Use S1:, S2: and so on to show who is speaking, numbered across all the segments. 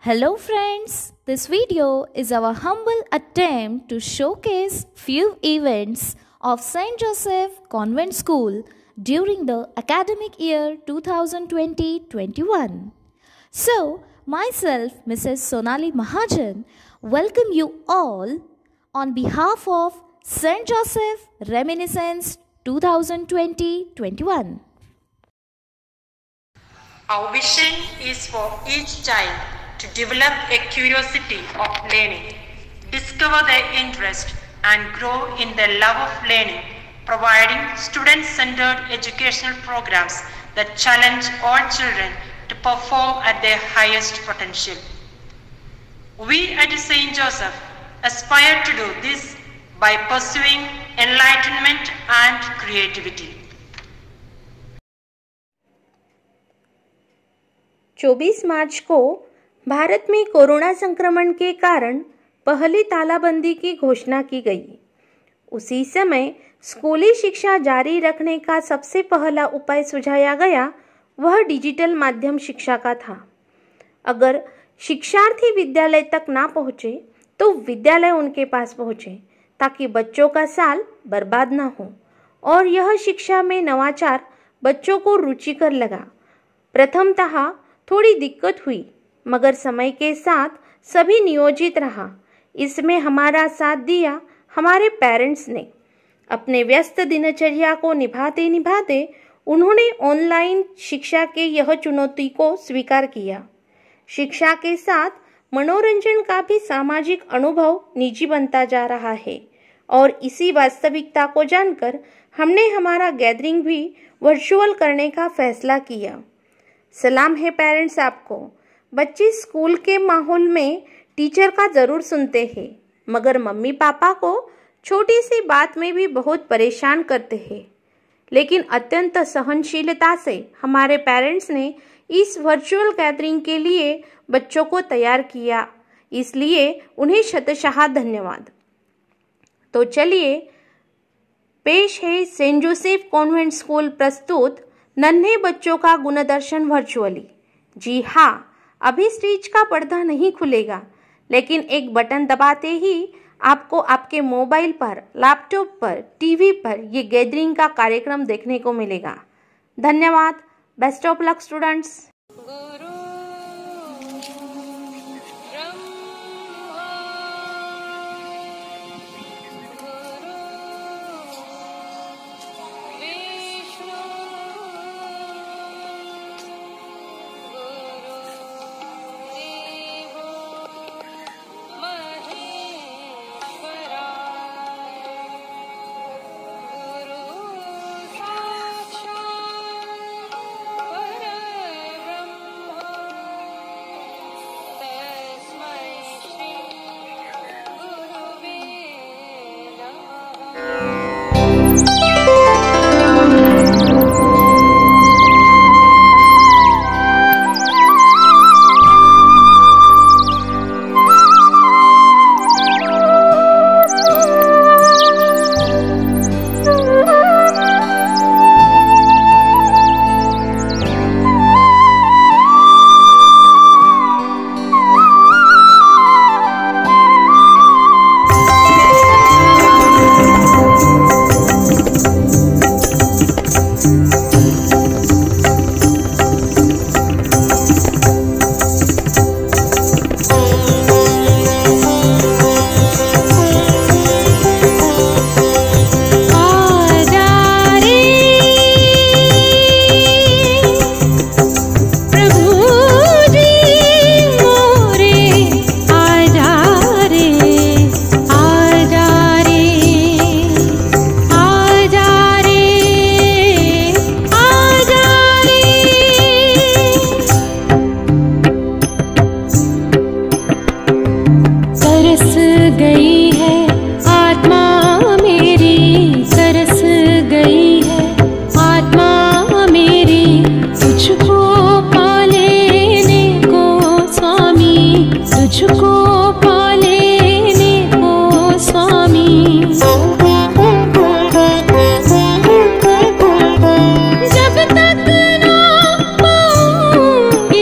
S1: Hello friends, this video is our humble attempt to showcase few events of St. Joseph Convent School during the academic year 2020-21. So, myself, Mrs. Sonali Mahajan, welcome you all on behalf of St. Joseph Reminiscence 2020-21.
S2: Our vision is for each child to develop a curiosity of learning, discover their interest, and grow in their love of learning, providing student-centered educational programs that challenge all children to perform at their highest potential. We at St. Joseph aspire to do this by pursuing enlightenment and creativity.
S3: 24 मार्च को भारत में corona संक्रमण के कारण पहली तालाबंदी की घोषणा की गई। उसी समय स्कूली शिक्षा जारी रखने का सबसे पहला उपाय सुझाया गया वह डिजिटल माध्यम शिक्षा का था। अगर शिक्षार्थी विद्यालय तक ना पहुँचे तो विद्यालय उनके पास पहुँचे ताकि बच्चों का साल बर्बाद ना हो और यह शिक्षा में नवाचार बच्चों को रुचिकर लगा। प्रथमतः थोड़ी दिक्कत हुई मगर समय के साथ सभी नियोजित रहा। इसमें हमारा साथ दिया हमारे पेरेंट्स ने। अपने व्यस्त दिनचर्या को निभाते निभाते उन्होंने ऑनलाइन शिक्षा के यह चुनौती को स्वीकार किया। शिक्षा के साथ मनोरंजन का भी सामाजिक अनुभव निजी बनता जा रहा है और इसी वास्तविकता को जानकर हमने हमारा गैदरिंग भी वर्चुअल करने का फैसला किया। सलाम है पेरेंट्स आपको। बच्चे स्कूल के माहौल में टीचर का ज़रूर सुनते हैं मगर मम्मी पापा को छोटी सी बात में भी बहुत परेशान करते हैं, लेकिन अत्यंत सहनशीलता से हमारे पेरेंट्स ने इस वर्चुअल गैदरिंग के लिए बच्चों को तैयार किया, इसलिए उन्हें शतशः धन्यवाद। तो चलिए पेश है सेंट जोसेफ कॉन्वेंट स्कूल प्रस्तुत नन्हे बच्चों का गुणदर्शन वर्चुअली। जी हाँ, अभी स्टेज का पर्दा नहीं खुलेगा, लेकिन एक बटन दबाते ही आपको आपके मोबाइल पर, लैपटॉप पर, टीवी पर ये गैदरिंग का कार्यक्रम देखने को मिलेगा। धन्यवाद। Best of luck students.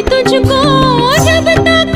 S4: तुझको जब तक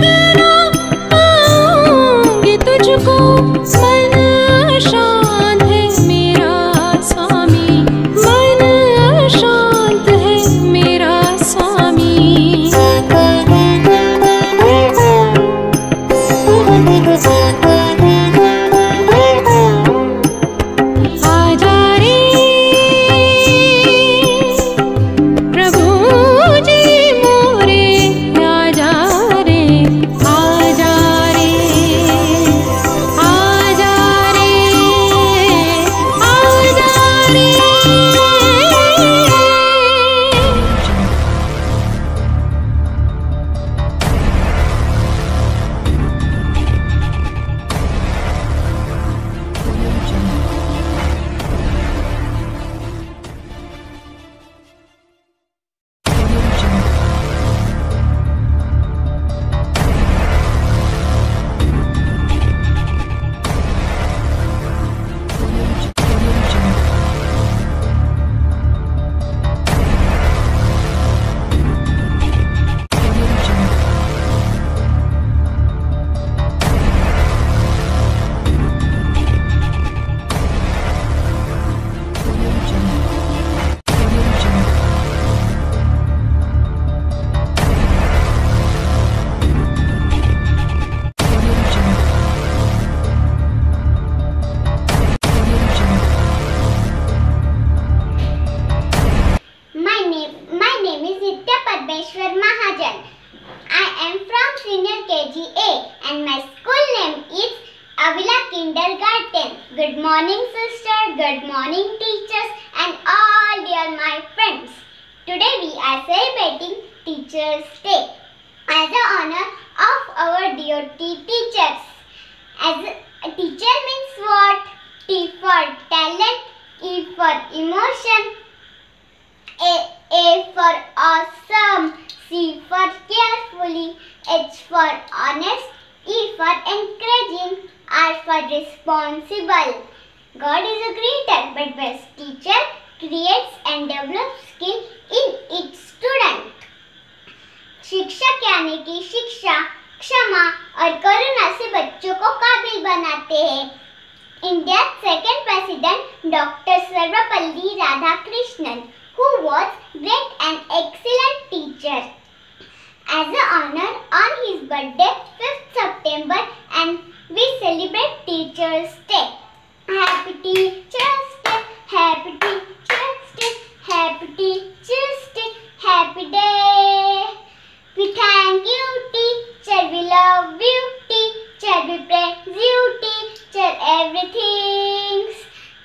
S4: Avila Kindergarten. Good morning, sister. Good morning, teachers, and all dear my friends. Today we are celebrating Teachers' Day as an honor of our DOT teachers. As a teacher means what? T for talent, E for emotion, A for awesome, C for carefully, H for honest, E for encouraging, R for responsible. God is a creator, but best teacher creates and develops skill in each student. शिक्षक यानी कि शिक्षा, क्षमा और करुणा से बच्चों को काबिल बनाते हैं. India's second president, Dr. Sarvapalli Radhakrishnan, who was great and excellent teacher. As an honor on his birthday, 5th September, and we celebrate Teachers' Day. Happy Teachers' Day, Happy Teachers' Day, Happy Teachers' Day, Happy Day. We thank you, teacher, we love you, teacher, we praise you, teacher, everything.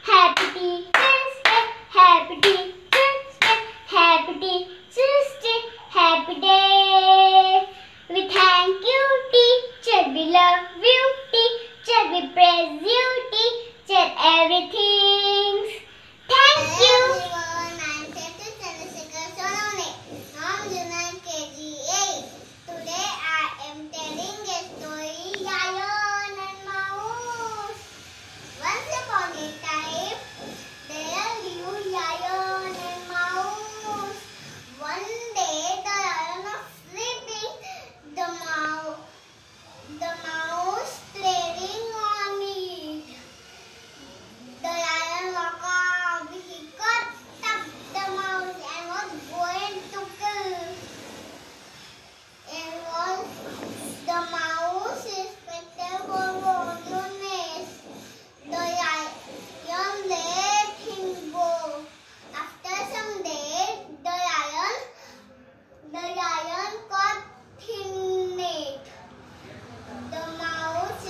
S4: Happy Teachers' Day, Happy Teachers' Day, Happy Teachers' Day, Happy Day. We thank you, teacher, we love you, teacher, we praise you, teacher, everything. Thank you.
S5: Everyone, I'm Tetu Chandrasekhar Sonone. I'm Junior KG8. Today I am telling a story, Lion and Mouse. Once upon a time, there lived Lion and Mouse. One day, the lion was sleeping. The mouse playing on it. The lion woke up. He caught up the mouse and was going to kill. And was the mouse expected for goodness. The lion let him go. After some days, the lion caught him net. The mouse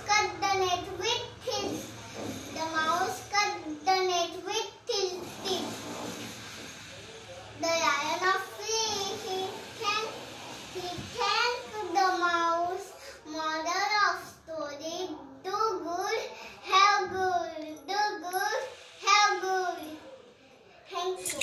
S5: cut the net with his teeth. The lion of free, he thanked the mouse. Moral of story: do good, have good. Do good, have good. Thank you.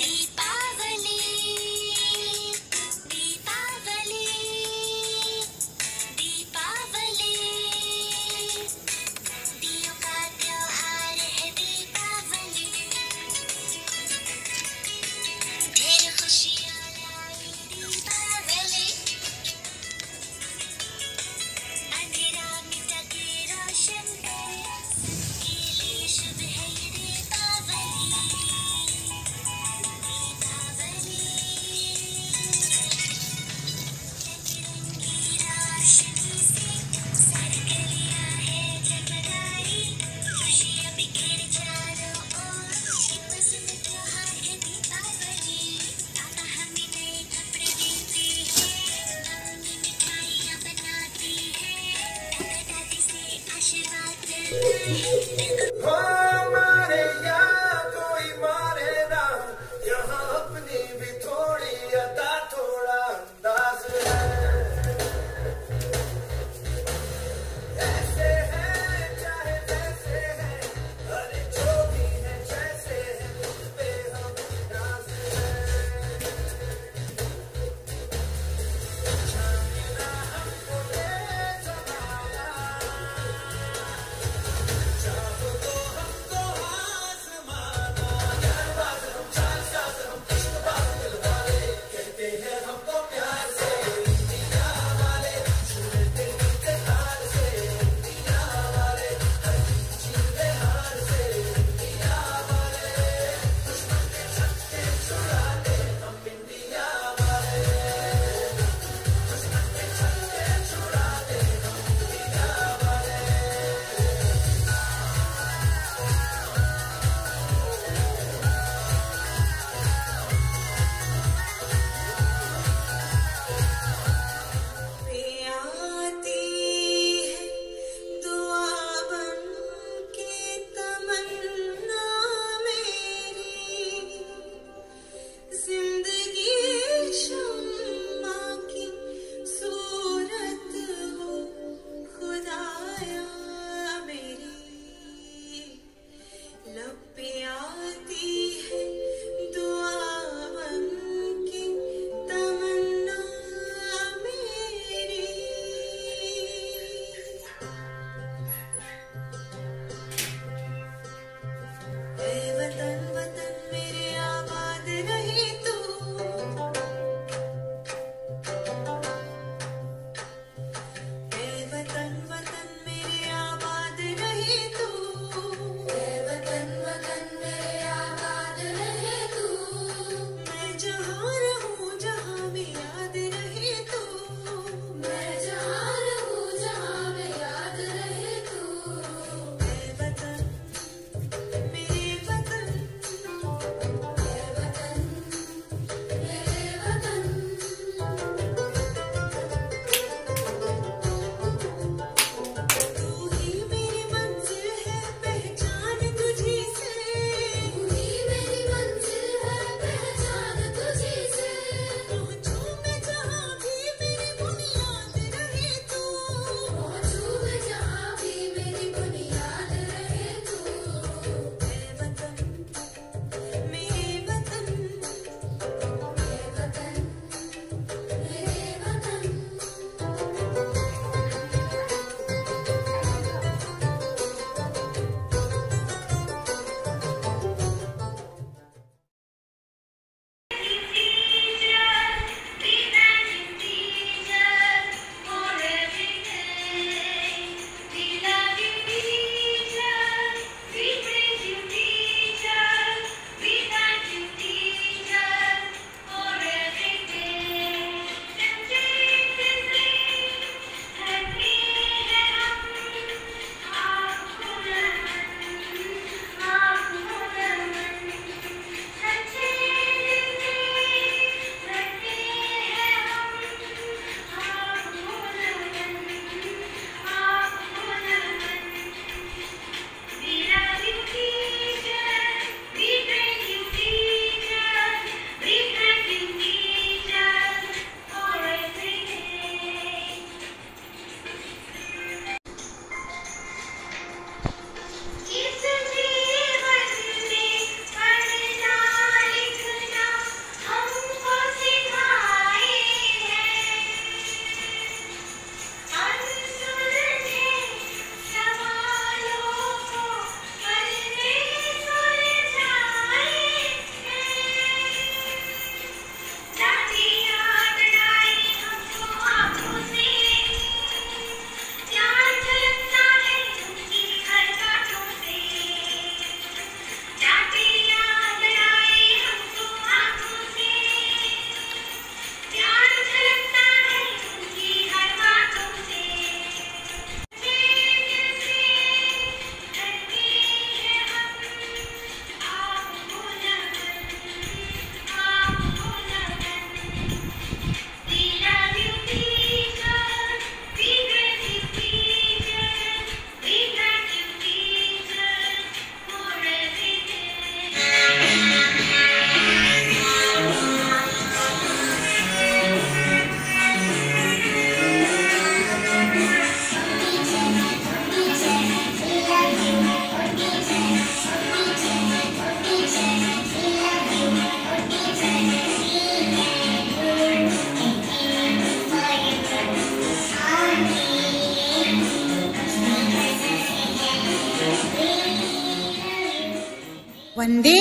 S6: वन्दे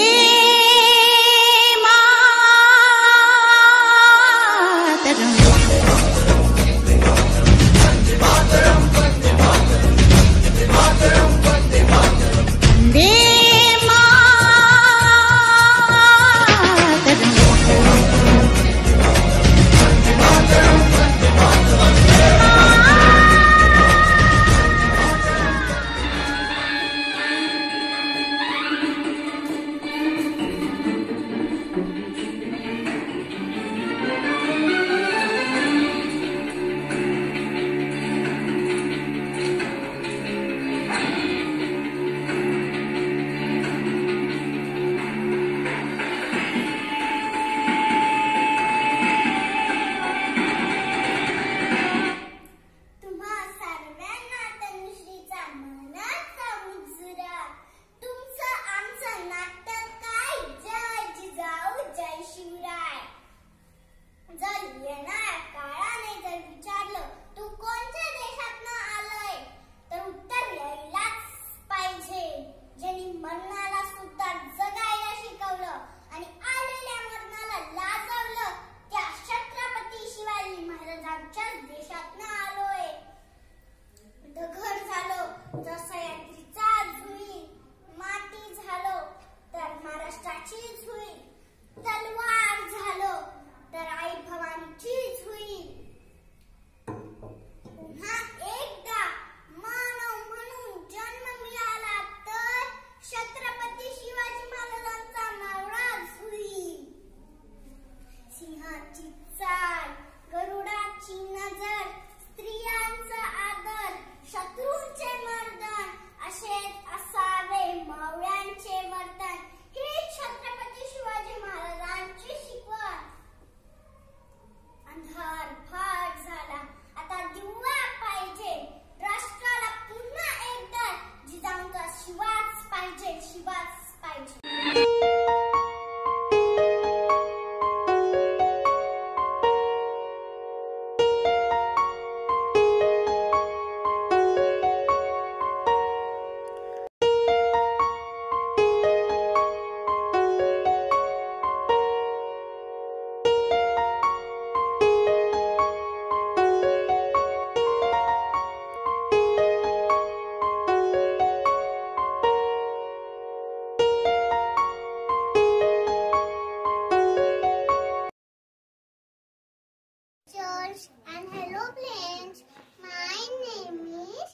S5: And hello planes. My name is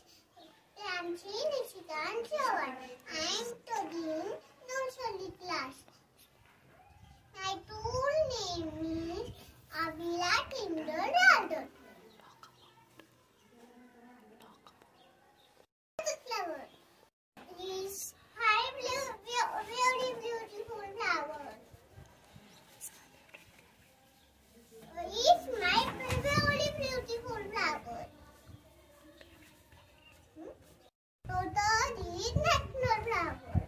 S5: Ramshi Nishikan Chavan. I am studying nursery class. My full name is Abila Kindergarten. The flower is five very beautiful flowers. Is my very beautiful flower. So that is nectar flower.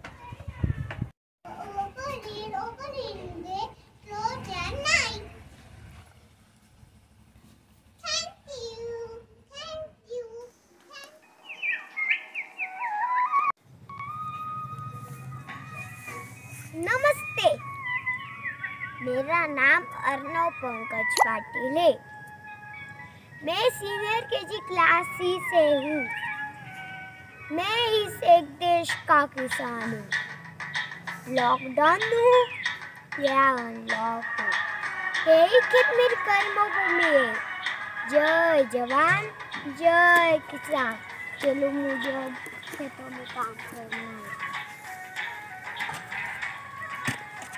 S5: Open in the close at night. Thank you. Thank you.
S4: नमस्ते, मेरा नाम अर्णव पंकज पाटिल है। मैं senior KG class C से हूँ। मैं इस एक देश का किसान हूँ। लॉकडाउन हो या अनलॉक हो, यही खेत मेरी कर्मभूमि है। जय जवान जय किसान। चलो मुझे अब खेतों में काम करना है।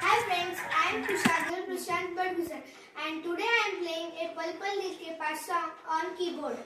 S7: Hi friends, I am Kushadhar Prashant Badgusar and today I am playing a Pal Pal Dil Ke Paas song on keyboard.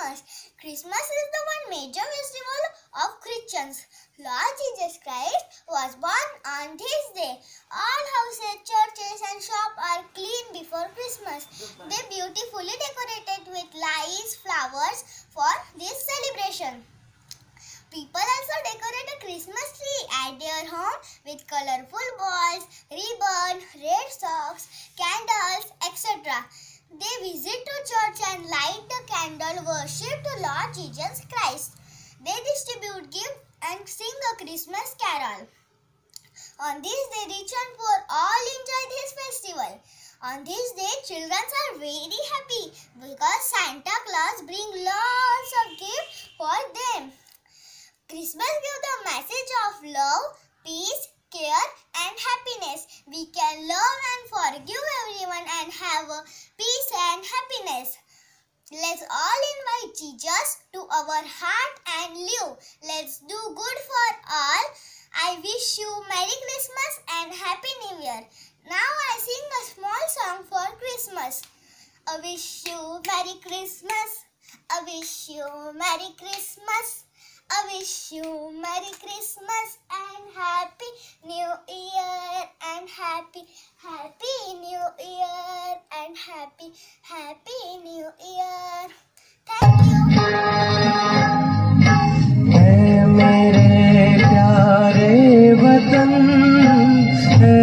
S5: Christmas. Christmas is the one major festival of Christians. Lord Jesus Christ was born on this day. All houses, churches and shops are clean before Christmas. They beautifully decorated with lights, flowers for this celebration. People also decorate a Christmas tree at their home with colorful balls, ribbon, red socks, candles, etc. They visit to church and light the candle worship to Lord Jesus Christ. They distribute gifts and sing a Christmas carol. On this day, rich and poor all enjoy this festival. On this day, children are very happy because Santa Claus brings lots of gifts for them. Christmas gives the message of love, peace, care and happiness. We can love and forgive everyone and have peace and happiness. Let's all invite Jesus to our heart and live. Let's do good for all. I wish you Merry Christmas and Happy New Year. Now I sing a small song for Christmas. I wish you Merry Christmas. I wish you Merry Christmas. I wish you Merry Christmas and Happy New Year and Happy New Year and Happy New Year. Thank you.
S6: है मेरे प्यारे वतन, है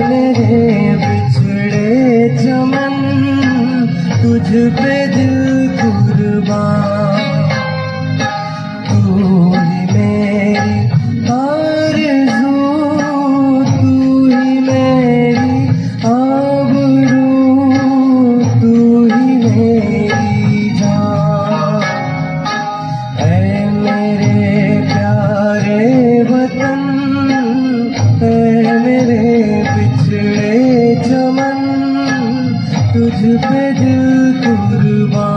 S6: मेरे बिछड़े चमन, तुझ पे दिल कुर्बान। तू ही मेरी आरज़ू, तू ही मेरी आबरू, तू ही मेरी जान। ऐ मेरे प्यारे वतन, ऐ मेरे बिछड़े चमन, तुझ पे दिल कुर्बान।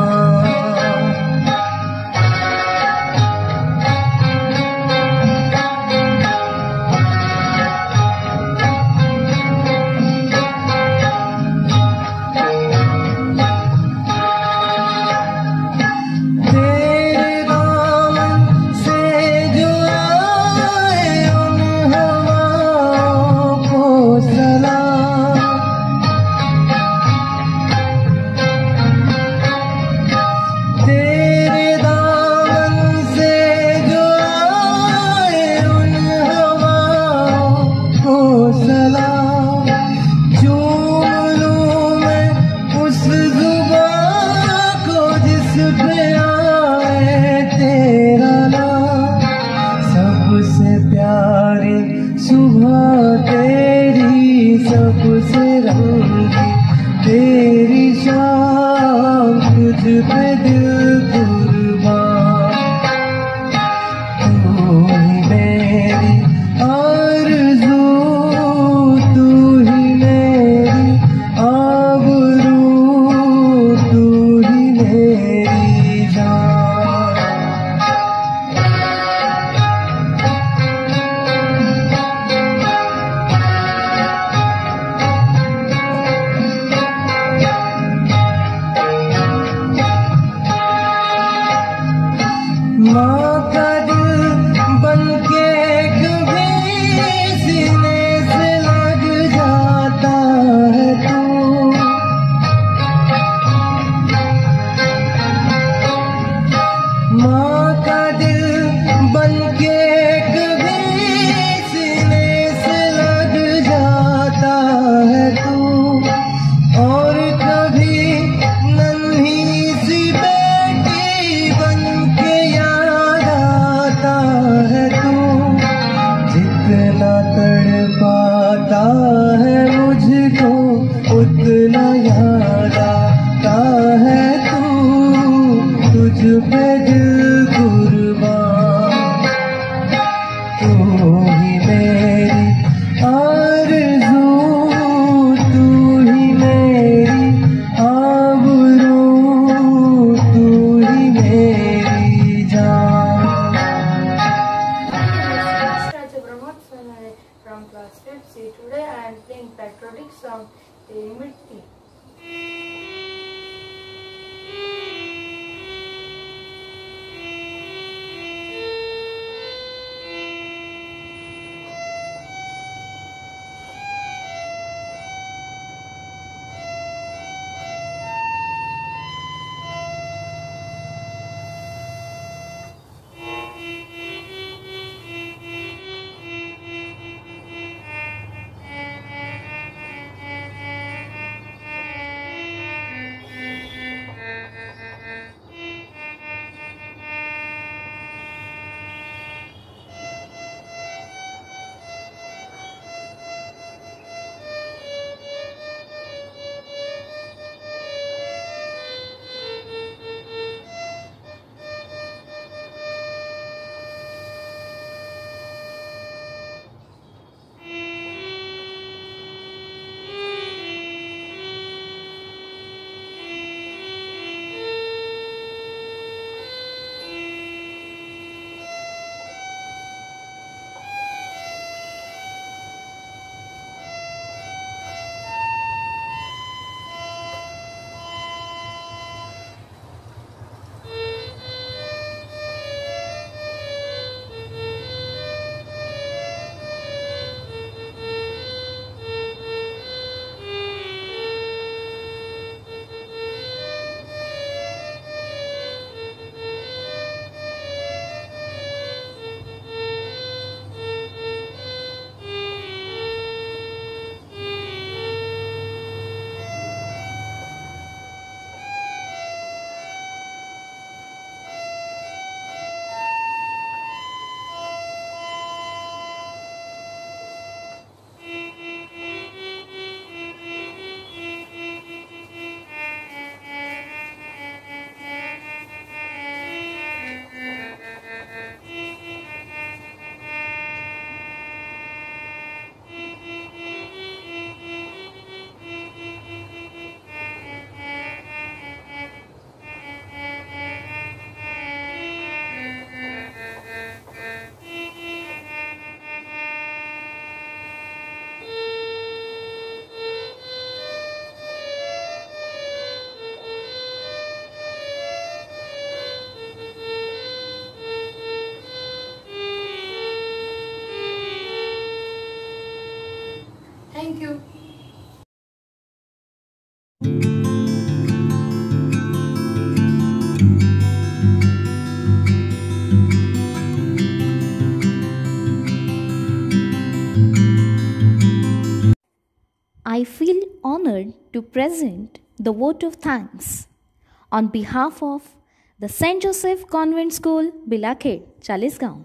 S6: तेरी शाम, तुझ पे दिल कुर्बान। तू ही मेरी आरज़ू, तू ही मेरी आबरू, तू ही मेरी जान। माँ का दिल बनके कभी सीने से लग जाता है तू। माँ का दिल बनके कभी सीने से लग जाता है तू, और कभी नन्ही सी बेटी बनके याद आता है तू। जितना तड़पाता है मुझको, उतना याद आता है तू। तुझ पे दिल कुर्बान। तू ही मेरी आरज़ू, तू ही मेरी आबरू, तू ही मेरी जान।
S8: From class 5C. Today I am playing patriotic song Teri Mitti.
S1: I feel honored to present the vote of thanks on behalf of the St. Joseph Convent School, Bilakhed, Chalisgaon.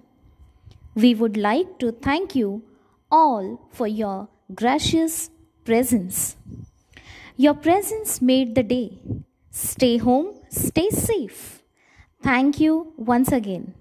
S1: We would like to thank you all for your gracious presence. Your presence made the day. Stay home, stay safe. Thank you once again.